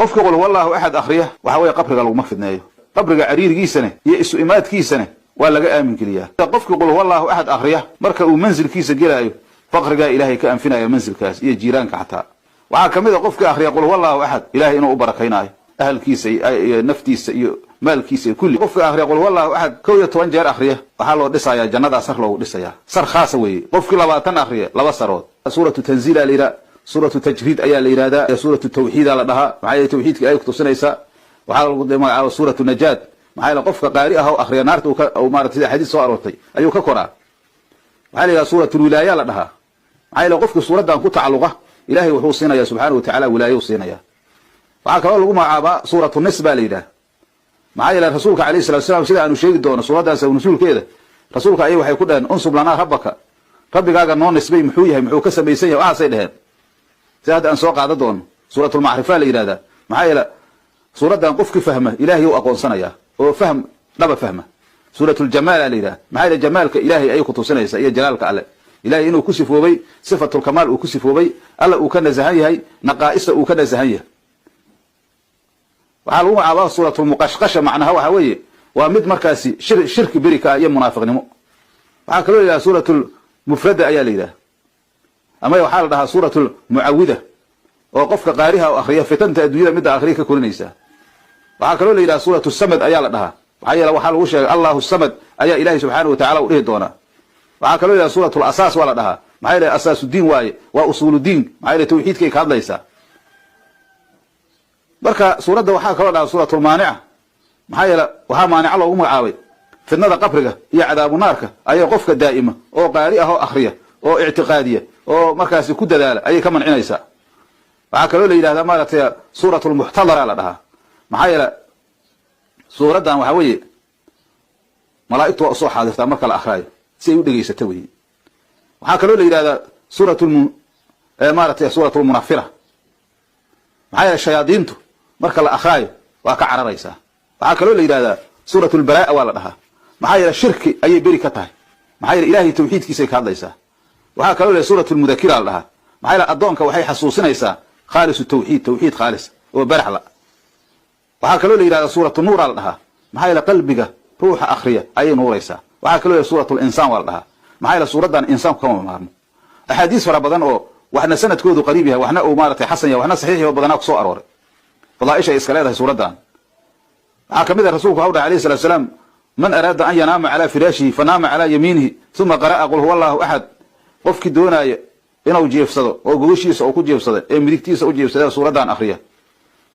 qofka qul huwallahu ahad akhriya waxa way qabriga lagu mafidneeyo qabriga cariirigiisana iyo isu imaadkiisana waa laga aamin geliyaa qofka qul huwallahu ahad akhriya marka uu manzilkiisa gelaayo faqriga ilaahay ka anfinaya manzilkaas iyo jiiraanka xataa waxa kamid ah qofka akhriya qul huwallahu ahad ilaahay inuu u barakaynayo ahalkiisa iyo naftiisa iyo maalkiisa kulli qofka akhriya qul huwallahu ahad 12 jeer akhriya waxa loo dhisayaa jannada sar loogu dhisayaa sar khaas weeye qofkii 20 akhriya laba sarood suuratu tanziil ila suuratu tajriid ayaa la yiraahdaa suuratu tawxiid la dhahaa maxay tawxiidka ay ku tusinaysaa waxa lagu magacaabo suuratu najaat maxay qofka qaari ah oo akhriya naarta oo maartay xadiis soo aroortay ayuu ka koraa waxa la yiraahdaa suuratu wilaaya la dhahaa maxay qofka suuradan ku tacalluqa ilaahay wuxuu siinayaa subhanahu wa ta'ala wilaayo siinayaa waxa kale lagu magacaabaa suuratu nisba la yiraahdaa maxay rasuulka kaleey sallallahu alayhi wasallam sida aanu sheegi doono suuradaas oo nusulkeeda rasuulka ay waxay ku dhaheen unsub lana rabbaka rabbigaaga noo nisbay muxuu yahay muxuu ka sameeyay waxa say dhaheen سيادة أن سوق هذا دون سورة المعرفة اللي يرادا معايا سورة أن قفك فهمه إلهي وأقون سنة وفهم نبى فهمه سورة الجمال اللي يرادا معايا جمالك إلهي أي خطو سنة إيه جلالك على إلهي إنه كسف وبي صفة الكمال وكسف وبي ألا وكان زهاية هي نقائص وكان زهاية وعلى على سورة المقشقشة معناها وهوية ومد مركزي شرك بركة أيام منافق نمو وعلى إلى سورة المفردة أيا ليدا أما يحال لها سورة المعوذة وقفك قارئها وأخريها فتنت أدوية مدى أخريك كورنيسا وحكروا لي إلى سورة السمد أيال لها وحيا لو حال وشي الله السمد أيا إلهي سبحانه وتعالى وريه دونا وحكروا لي سورة الأساس ولا لها معايا أساس الدين وأصول الدين معايا توحيد كيك هذا ليس بركة سورة ده وحكروا لها سورة المانعة معايا وها مانع الله ومعاوي في النظر قبرك هي عذاب نارك أيا قفك دائمة أو قارئها وأخريها أو اعتقادية oo markaas ku dadaala ay ka mancinaysa waxa kale oo la yiraahdaa maartay suuratul muhtadara la dhahaa maxaa yeelay suuradan waxa weeye malaa'iktu soo xaadirta marka la akhriyo si ay u dhageysato weeye waxa kale oo la yiraahdaa suuratul munafira maxaa yeelay shayaadiintu marka la akhriyo waa ka cararaysa waxa kale oo la yiraahdaa suuratul baraa waa la dhahaa maxaa yeelay shirki ayay bari ka tahay maxaa yeelay ilaahay tawxiidkiisa ka hadlaysa waxa kale oo suuratul mudakira la dhahaa maxay la adoonka waxay xasuusinaysaa khaalis tawxiid khaalis oo baraxla waxa kale oo la yiraahdaa suuratul nuur la dhahaa maxay la qalbiga ruuxa akhriya ay nuuraysaa waxa kale oo suuratul insaan la dhahaa maxay la suuradan insaan kama maarmo ahadiis fara badan oo waxna sanadkoodu qariib yahay waxna oo maartay xasan yahay waxna saxiix badan ku soo arooray fadaaisha iska leedahay suuradan waxa kamid ah rasuulku alayhi salatu wasalam man arada an yanama ala firashihi fanama ala yaminihi thumma qara'a qul huwallahu ahad qofkii doonaya inuu jeefsado oo gogoshiisa oo ku jeefsado ee midigtiisa u jeefsado suuradan akhriya